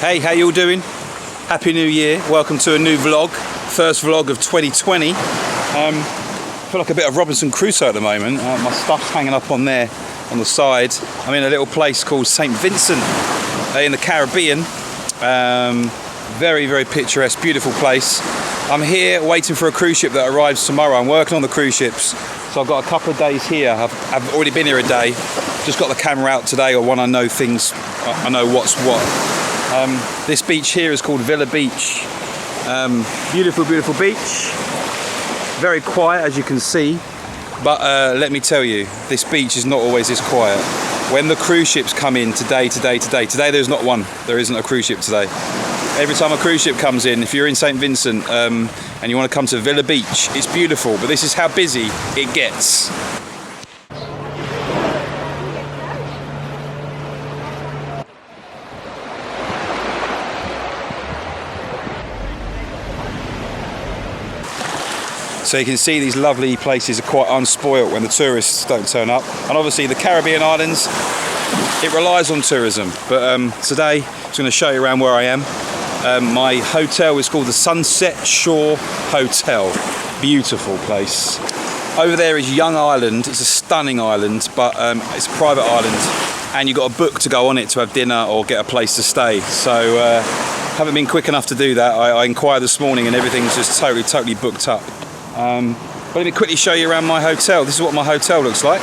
Hey, how you all doing? Happy New Year. Welcome to a new vlog. First vlog of 2020. I feel like a bit of Robinson Crusoe at the moment. My stuff's hanging up on there on the side. I'm in a little place called St Vincent in the Caribbean. Very, very picturesque, beautiful place. I'm here waiting for a cruise ship that arrives tomorrow. I'm working on the cruise ships, so I've got a couple of days here. I've already been here a day. Just got the camera out today, or when I know things, I know what's what. This beach here is called Villa Beach. Beautiful, beautiful beach. Very quiet, as you can see. But let me tell you, this beach is not always this quiet. When the cruise ships come in today there's not one. There isn't a cruise ship today. Every time a cruise ship comes in, if you're in St Vincent and you want to come to Villa Beach, it's beautiful, but this is how busy it gets. So you can see these lovely places are quite unspoilt when the tourists don't turn up. And obviously the Caribbean islands, it relies on tourism. But today, I'm just going to show you around where I am. My hotel is called the Sunset Shore Hotel. Beautiful place. Over there is Young Island. It's a stunning island, but it's a private island. And you've got a book to go on it to have dinner or get a place to stay. So haven't been quick enough to do that. I inquired this morning and everything's just totally booked up. But let me quickly show you around my hotel. This is what my hotel looks like.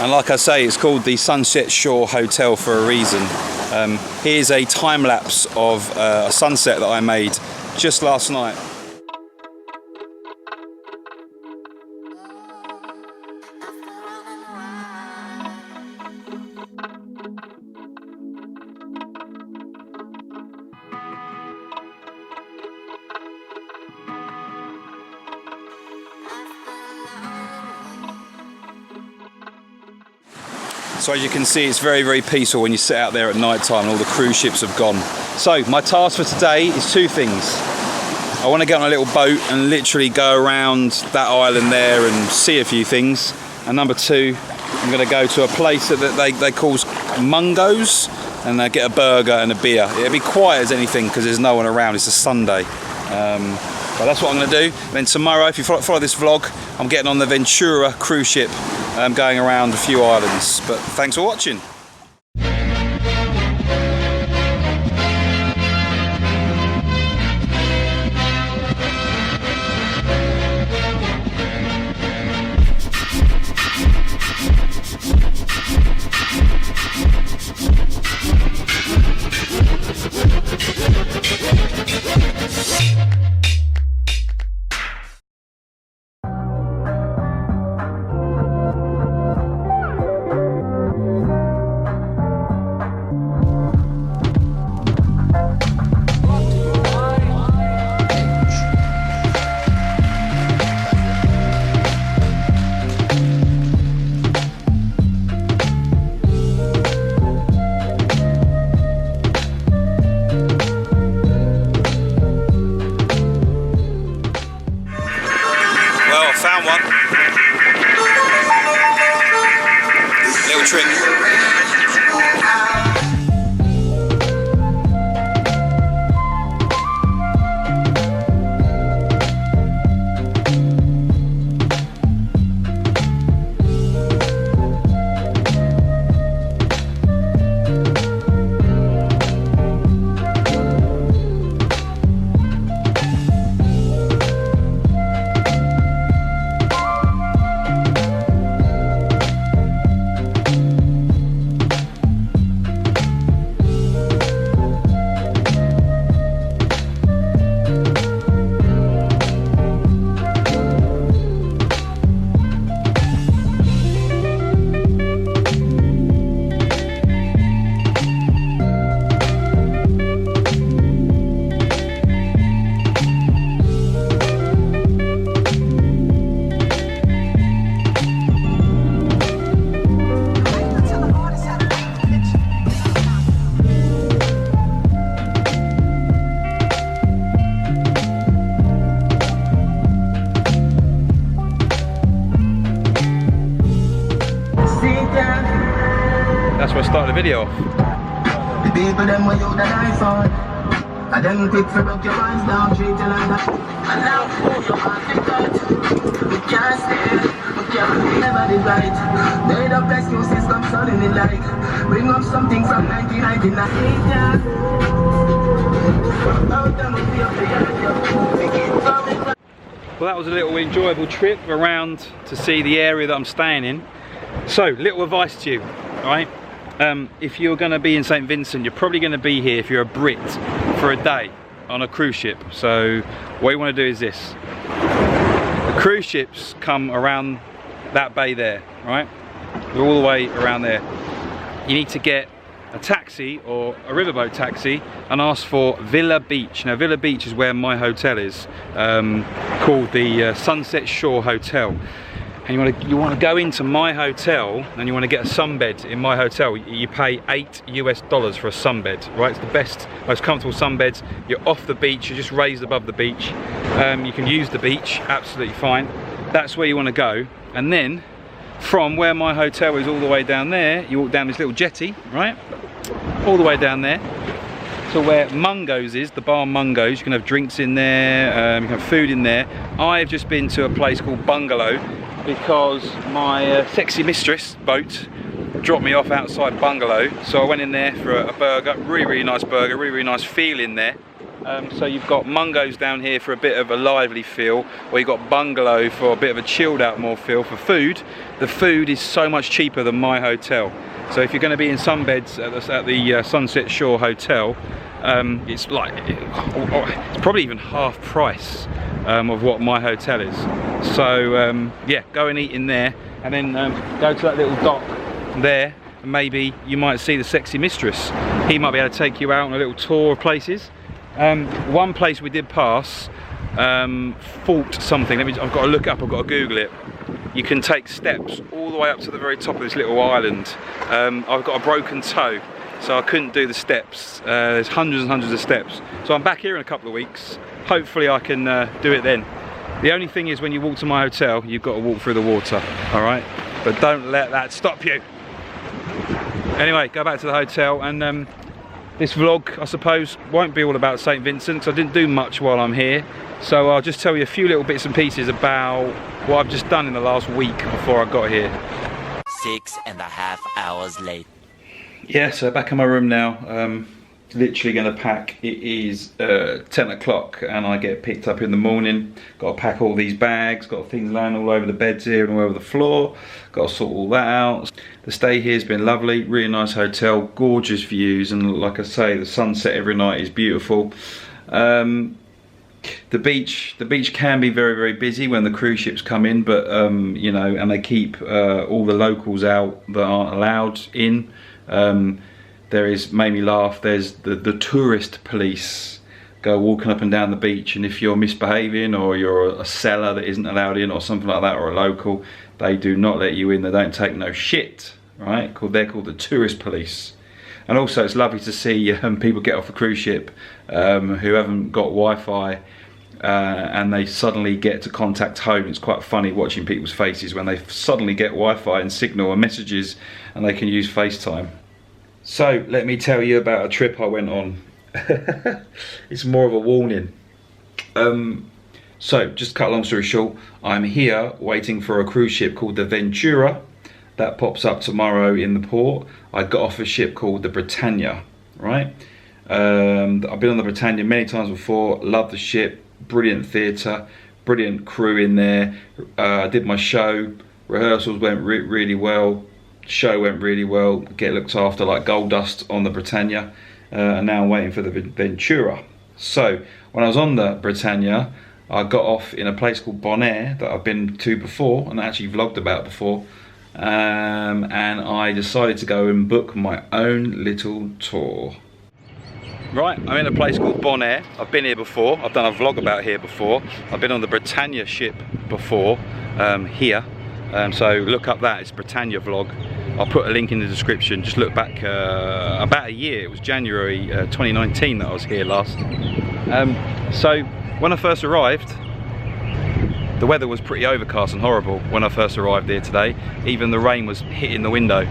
And like I say, it's called the Sunset Shore Hotel for a reason. Here's a time lapse of a sunset that I made just last night. So as you can see, it's very, very peaceful when you sit out there at night time and all the cruise ships have gone. So my task for today is two things. I want to get on a little boat and literally go around that island there and see a few things. And number two, I'm going to go to a place that they call Mungo's and get a burger and a beer. It'll be quiet as anything because there's no one around. It's a Sunday. But that's what I'm going to do. And then tomorrow, if you follow this vlog, I'm getting on the Ventura cruise ship. Going around a few islands, but thanks for watching. Found one. Little trick. where I started the video off. The people them were you that I fought. I then quick for broke your eyes down, treat you like that. And now you want to cut. We can't stay, we can't never did right. Made up excuses, come suddenly like. Bring up something from 1999. Well, that was a little enjoyable trip around to see the area that I'm staying in. So, little advice to you, right? If you're going to be in St Vincent, you're probably going to be here, if you're a Brit, for a day on a cruise ship. So what you want to do is this. The cruise ships come around that bay there, right? They're all the way around there. You need to get a taxi or a riverboat taxi and ask for Villa Beach. Now Villa Beach is where my hotel is, called the Sunset Shore Hotel. And you want to go into my hotel and you want to get a sunbed in my hotel. You pay $8 US for a sunbed, right? It's the best, most comfortable sunbeds. You're off the beach, you're just raised above the beach. You can use the beach, absolutely fine. That's where you want to go. And then from where my hotel is all the way down there, you walk down this little jetty, right? All the way down there to where Mungo's is, the bar Mungo's. You can have drinks in there, you can have food in there. I've just been to a place called Bungalow, because my sexy mistress boat dropped me off outside Bungalow, so I went in there for a burger. Really nice burger, really nice feel in there. So you've got Mungo's down here for a bit of a lively feel, or you've got Bungalow for a bit of a chilled out more feel. For food, the food is so much cheaper than my hotel. So if you're going to be in sunbeds at the Sunset Shore Hotel, it's probably even half price of what my hotel is. So yeah, go and eat in there, and then go to that little dock there, and maybe you might see the sexy mistress. He might be able to take you out on a little tour of places. One place we did pass, Fort something. I've got to look it up, I've got to Google it. You can take steps all the way up to the very top of this little island. I've got a broken toe, so I couldn't do the steps. There's hundreds and hundreds of steps. So I'm back here in a couple of weeks. Hopefully I can do it then. The only thing is, when you walk to my hotel, you've got to walk through the water, all right? But don't let that stop you. Anyway, go back to the hotel, and this vlog, I suppose, won't be all about St Vincent, because I didn't do much while I'm here. So I'll just tell you a few little bits and pieces about what I've just done in the last week before I got here. 6.5 hours later. Yeah, so back in my room now. Literally going to pack. It is 10 o'clock and I get picked up in the morning. Got to pack all these bags, got things laying all over the beds here and all over the floor. Got to sort all that out. The stay here has been lovely, really nice hotel, gorgeous views, and like I say, the sunset every night is beautiful. The beach can be very busy when the cruise ships come in, but you know, and they keep all the locals out that aren't allowed in. There is, made me laugh, there's the tourist police go walking up and down the beach, and if you're misbehaving or you're a seller that isn't allowed in or something like that, or a local, they do not let you in. They don't take no shit, right? They're called the tourist police. And also it's lovely to see people get off a cruise ship who haven't got Wi-Fi and they suddenly get to contact home. It's quite funny watching people's faces when they suddenly get Wi-Fi and signal and messages and they can use FaceTime. So let me tell you about a trip I went on. It's more of a warning. So just to cut a long story short, I'm here waiting for a cruise ship called the Ventura that pops up tomorrow in the port. I got off a ship called the Britannia, right? I've been on the Britannia many times before, love the ship, brilliant theatre, brilliant crew in there. I did my show, rehearsals went really well. Show went really well, get looked after like gold dust on the Britannia, and now I'm waiting for the Ventura. So when I was on the Britannia, I got off in a place called Bonaire that I've been to before and actually vlogged about before, and I decided to go and book my own little tour. Right, I'm in a place called Bonaire. I've been here before, I've done a vlog about here before. I've been on the Britannia ship before, here. So look up that, it's Britannia vlog. I'll put a link in the description. Just look back about a year. It was January 2019 that I was here last. So when I first arrived, the weather was pretty overcast and horrible when I first arrived here today. Even the rain was hitting the window.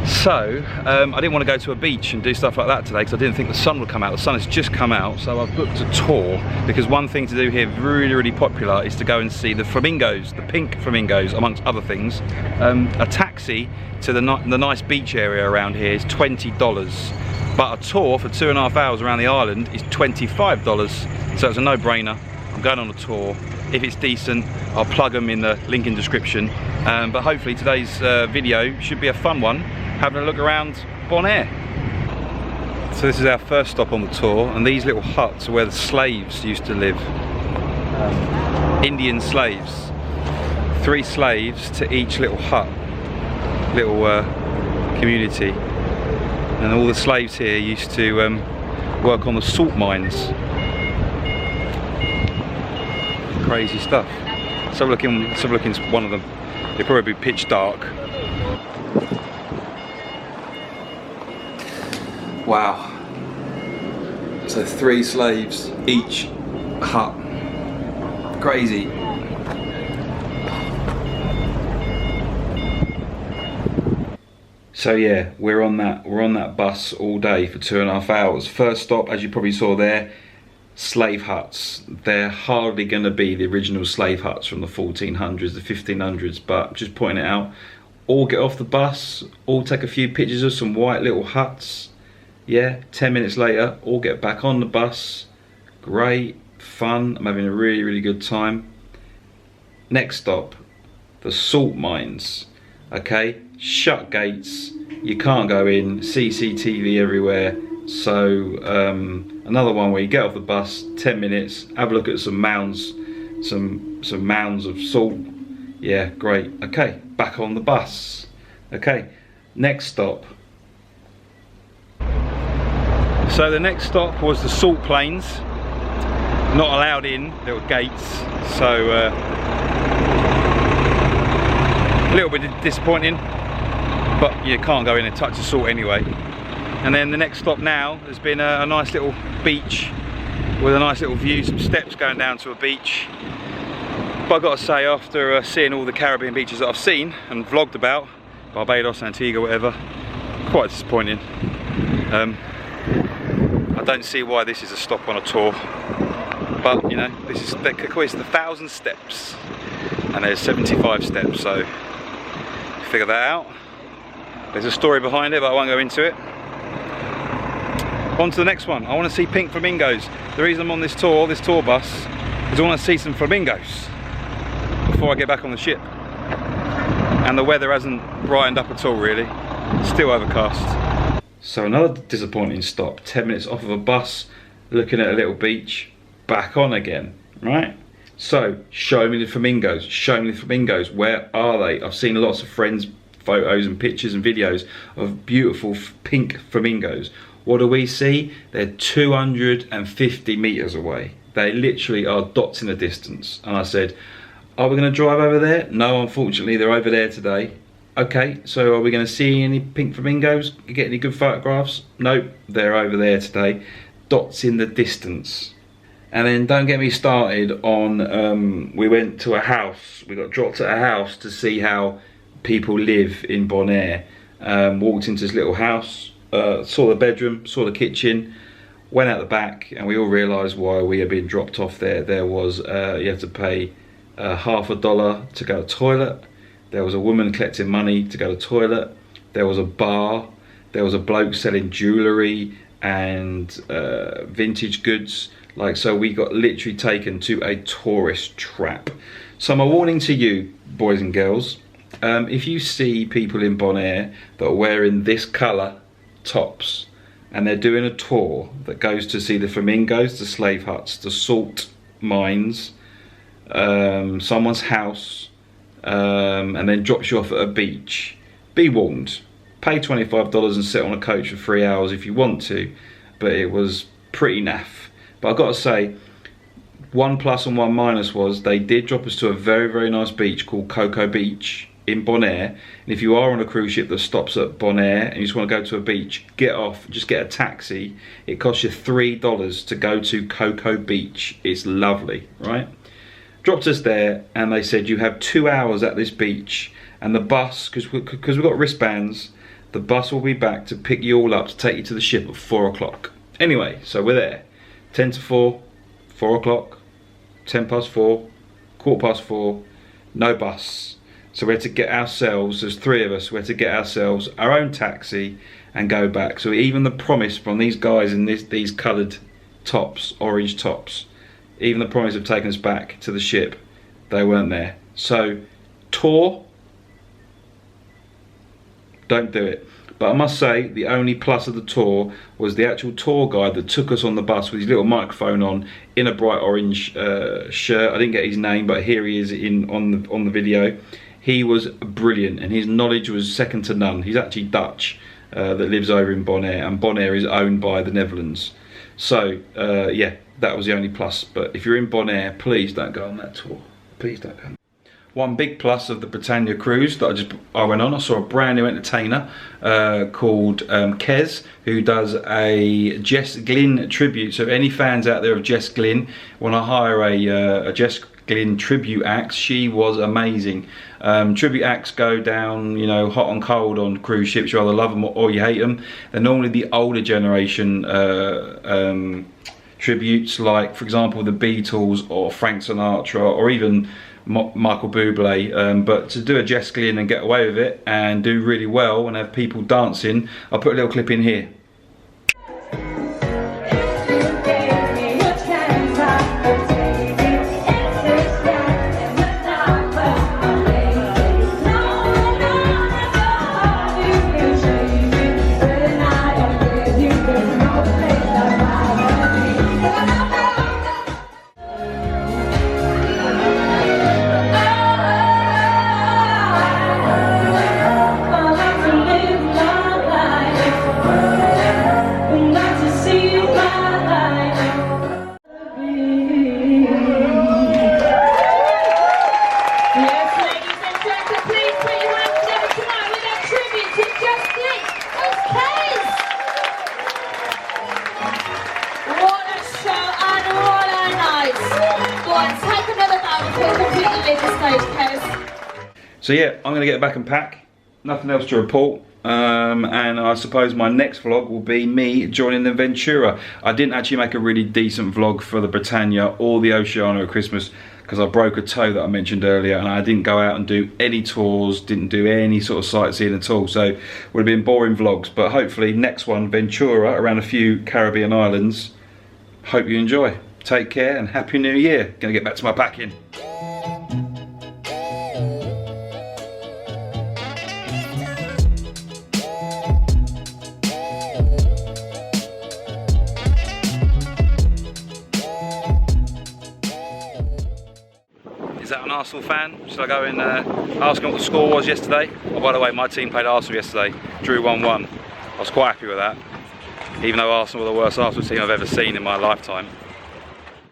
So, I didn't want to go to a beach and do stuff like that today because I didn't think the sun would come out. The sun has just come out, so I've booked a tour because one thing to do here, really, really popular, is to go and see the flamingos, the pink flamingos, amongst other things. A taxi to the nice beach area around here is $20, but a tour for 2.5 hours around the island is $25, so it's a no-brainer. I'm going on a tour. If it's decent, I'll plug them in the link in description. But hopefully today's video should be a fun one, having a look around Bonaire. So this is our first stop on the tour, and these little huts are where the slaves used to live. Indian slaves. 3 slaves to each little hut, little community. And all the slaves here used to work on the salt mines. Crazy stuff. So look into one of them. It'll probably be pitch dark. Wow. So 3 slaves each hut. Crazy. So yeah, we're on that bus all day for 2.5 hours. First stop, as you probably saw there, slave huts. They're hardly going to be the original slave huts from the 1400s, the 1500s, but just pointing it out. All get off the bus, all take a few pictures of some white little huts. Yeah, 10 minutes later, all get back on the bus. Great, fun, I'm having a really, really good time. Next stop, the salt mines. Okay, shut gates, you can't go in, CCTV everywhere. So another one where you get off the bus, 10 minutes, have a look at some mounds, some mounds of salt. Yeah, great. Okay, back on the bus. Okay, next stop. So the next stop was the salt plains. Not allowed in, little gates. So a little bit disappointing, but you can't go in and touch the salt anyway. And then the next stop now has been a nice little beach with a nice little view, some steps going down to a beach. But I've got to say, after seeing all the Caribbean beaches that I've seen and vlogged about, Barbados, Antigua, whatever, quite disappointing. I don't see why this is a stop on a tour, but you know, this is the 1,000 steps and there's 75 steps, so figure that out. There's a story behind it, but I won't go into it. On to the next one. I want to see pink flamingos. The reason I'm on this tour bus, is I want to see some flamingos before I get back on the ship. And the weather hasn't brightened up at all really. Still overcast. So another disappointing stop. 10 minutes off of a bus, looking at a little beach, back on again, right? So, show me the flamingos. Show me the flamingos. Where are they? I've seen lots of friends' photos and pictures and videos of beautiful pink flamingos. What do we see? They're 250 meters away. They literally are dots in the distance. And I said, are we going to drive over there? No, unfortunately, they're over there today. Okay, so are we going to see any pink flamingos? Get any good photographs? Nope, they're over there today. Dots in the distance. And then don't get me started on, we went to a house. We got dropped at a house to see how people live in Bonaire. Walked into this little house. Saw the bedroom, saw the kitchen, went out the back, and we all realised why we had been dropped off there. There was, you had to pay $50 to go to the toilet. There was a woman collecting money to go to the toilet. There was a bar. There was a bloke selling jewellery and vintage goods. Like, so we got literally taken to a tourist trap. So my warning to you, boys and girls, if you see people in Bonaire that are wearing this colour tops and they're doing a tour that goes to see the flamingos, the slave huts, the salt mines, someone's house, and then drops you off at a beach, be warned. Pay $25 and sit on a coach for 3 hours if you want to, but it was pretty naff. But I've got to say, one plus and one minus was they did drop us to a very, very nice beach called Coco Beach in Bonaire. And if you are on a cruise ship that stops at Bonaire and you just want to go to a beach, get off, just get a taxi. It costs you $3 to go to Coco Beach. It's lovely, right? Dropped us there and they said you have 2 hours at this beach, and the bus, because we've got wristbands, The bus will be back to pick you all up to take you to the ship at 4 o'clock. Anyway, so we're there. 10 to 4, 4 o'clock, 10 past 4, 4:15, no bus. So we had to get ourselves, there's 3 of us, we had to get ourselves our own taxi and go back. So even the promise from these guys in these coloured tops, orange tops, even the promise of taking us back to the ship, they weren't there. So tour, don't do it. But I must say, the only plus of the tour was the actual tour guide that took us on the bus with his little microphone on, in a bright orange shirt. I didn't get his name, but here he is on the video. He was brilliant, and his knowledge was second to none. He's actually Dutch, that lives over in Bonaire, and Bonaire is owned by the Netherlands. So yeah, that was the only plus. But if you're in Bonaire, please don't go on that tour. Please don't go. One big plus of the Britannia cruise that I went on, I saw a brand new entertainer called Kez, who does a Jess Glynn tribute. So if any fans out there of Jess Glynn want to hire a Jess Glynn tribute act, she was amazing. Tribute acts go down, you know, hot and cold on cruise ships. You either love them or you hate them. They're normally the older generation tributes, like for example the Beatles or Frank Sinatra or even Michael Bublé, but to do a Jess Glynn and get away with it and do really well and have people dancing, I'll put a little clip in here. So yeah, I'm going to get back and pack. Nothing else to report. And I suppose my next vlog will be me joining the Ventura. I didn't actually make a really decent vlog for the Britannia or the Oceania at Christmas because I broke a toe that I mentioned earlier, and I didn't go out and do any tours, didn't do any sort of sightseeing at all. So it would have been boring vlogs. But hopefully next one, Ventura, around a few Caribbean islands. Hope you enjoy. Take care and Happy New Year. Gonna get back to my packing. Is that an Arsenal fan? Should I go and ask him what the score was yesterday? Oh, by the way, my team played Arsenal yesterday, drew 1-1. I was quite happy with that, even though Arsenal were the worst Arsenal team I've ever seen in my lifetime.